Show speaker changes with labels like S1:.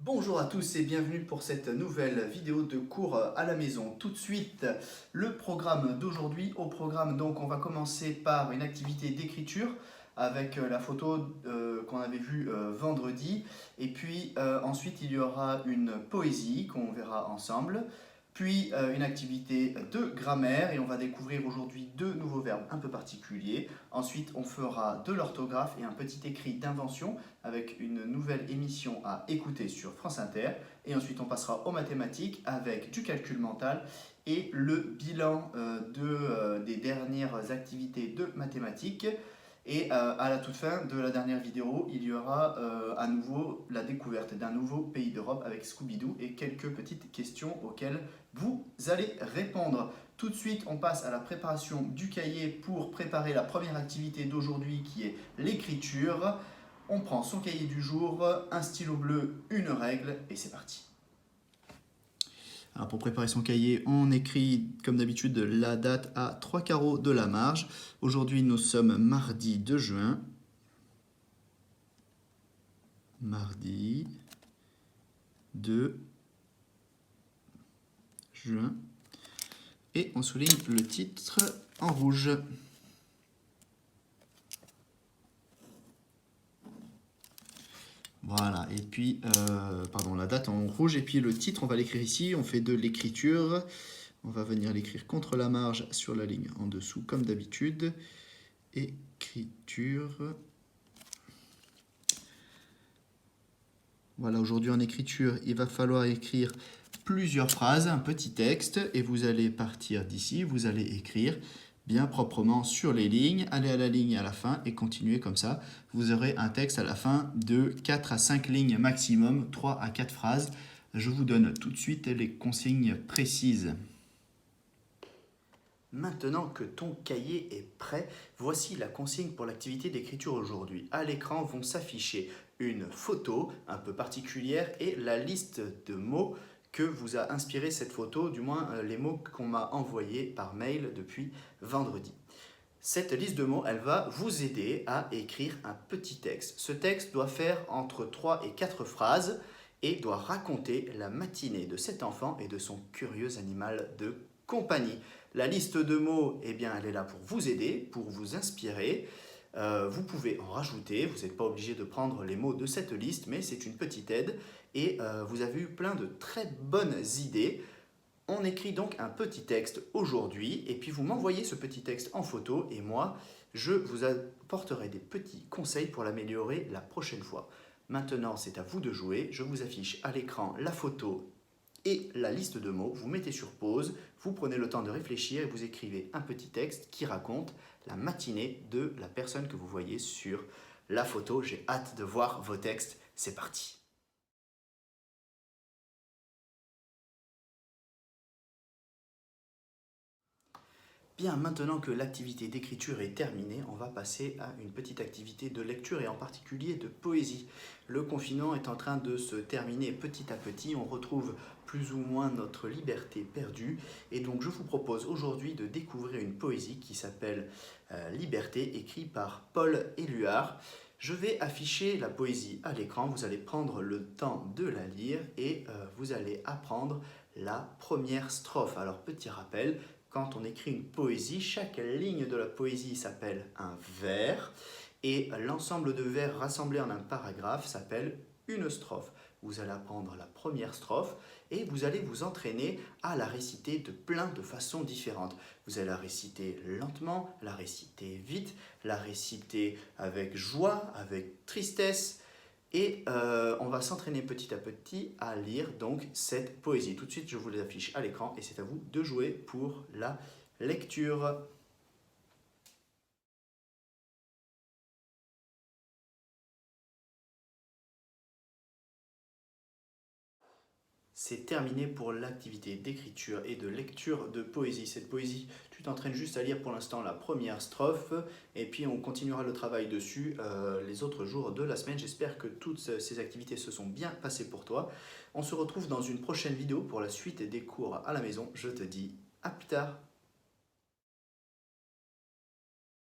S1: Bonjour à tous et bienvenue pour cette nouvelle vidéo de cours à la maison. Tout de suite, le programme d'aujourd'hui. Au programme, donc, on va commencer par une activité d'écriture avec la photo qu'on avait vue vendredi. Et puis ensuite, il y aura une poésie qu'on verra ensemble. Puis une activité de grammaire et on va découvrir aujourd'hui deux nouveaux verbes un peu particuliers. Ensuite, on fera de l'orthographe et un petit écrit d'invention avec une nouvelle émission à écouter sur France Inter. Et ensuite, on passera aux mathématiques avec du calcul mental et le bilan des dernières activités de mathématiques. Et à la toute fin de la dernière vidéo, il y aura à nouveau la découverte d'un nouveau pays d'Europe avec Scooby-Doo et quelques petites questions auxquelles vous allez répondre. Tout de suite, on passe à la préparation du cahier pour préparer la première activité d'aujourd'hui qui est l'écriture. On prend son cahier du jour, un stylo bleu, une règle et c'est parti. Alors pour préparer son cahier, on écrit comme d'habitude la date à 3 carreaux de la marge. Aujourd'hui, nous sommes mardi 2 juin. Mardi 2 juin. Et on souligne le titre en rouge. Voilà, et puis, la date en rouge, et puis le titre, on va l'écrire ici, on fait de l'écriture. On va venir l'écrire contre la marge sur la ligne en dessous, comme d'habitude. Écriture. Voilà, aujourd'hui en écriture, il va falloir écrire plusieurs phrases, un petit texte, et vous allez partir d'ici, vous allez écrire bien proprement sur les lignes, aller à la ligne à la fin et continuer comme ça. Vous aurez un texte à la fin de 4 à 5 lignes maximum, 3 à 4 phrases. Je vous donne tout de suite les consignes précises. Maintenant que ton cahier est prêt, voici la consigne pour l'activité d'écriture aujourd'hui. À l'écran vont s'afficher une photo un peu particulière et la liste de mots que vous a inspiré cette photo, du moins les mots qu'on m'a envoyés par mail depuis vendredi. Cette liste de mots, elle va vous aider à écrire un petit texte. Ce texte doit faire entre 3 et 4 phrases et doit raconter la matinée de cet enfant et de son curieux animal de compagnie. La liste de mots, eh bien, elle est là pour vous aider, pour vous inspirer. Vous pouvez en rajouter, vous n'êtes pas obligé de prendre les mots de cette liste, mais c'est une petite aide et vous avez eu plein de très bonnes idées. On écrit donc un petit texte aujourd'hui et puis vous m'envoyez ce petit texte en photo et moi, je vous apporterai des petits conseils pour l'améliorer la prochaine fois. Maintenant, c'est à vous de jouer. Je vous affiche à l'écran la photo et la liste de mots. Vous mettez sur pause, vous prenez le temps de réfléchir et vous écrivez un petit texte qui raconte la matinée de la personne que vous voyez sur la photo. J'ai hâte de voir vos textes. C'est parti. Bien, maintenant que l'activité d'écriture est terminée, on va passer à une petite activité de lecture et en particulier de poésie. Le confinement est en train de se terminer petit à petit, on retrouve plus ou moins notre liberté perdue et donc je vous propose aujourd'hui de découvrir une poésie qui s'appelle Liberté, écrite par Paul Éluard. Je vais afficher la poésie à l'écran, vous allez prendre le temps de la lire et vous allez apprendre la première strophe. Alors petit rappel, quand on écrit une poésie, chaque ligne de la poésie s'appelle un vers et l'ensemble de vers rassemblés en un paragraphe s'appelle une strophe. Vous allez apprendre la première strophe et vous allez vous entraîner à la réciter de plein de façons différentes. Vous allez la réciter lentement, la réciter vite, la réciter avec joie, avec tristesse, et on va s'entraîner petit à petit à lire donc cette poésie. Tout de suite, je vous les affiche à l'écran et c'est à vous de jouer pour la lecture. C'est terminé pour l'activité d'écriture et de lecture de poésie. Cette poésie, tu t'entraînes juste à lire pour l'instant la première strophe et puis on continuera le travail dessus les autres jours de la semaine. J'espère que toutes ces activités se sont bien passées pour toi. On se retrouve dans une prochaine vidéo pour la suite des cours à la maison. Je te dis à plus tard.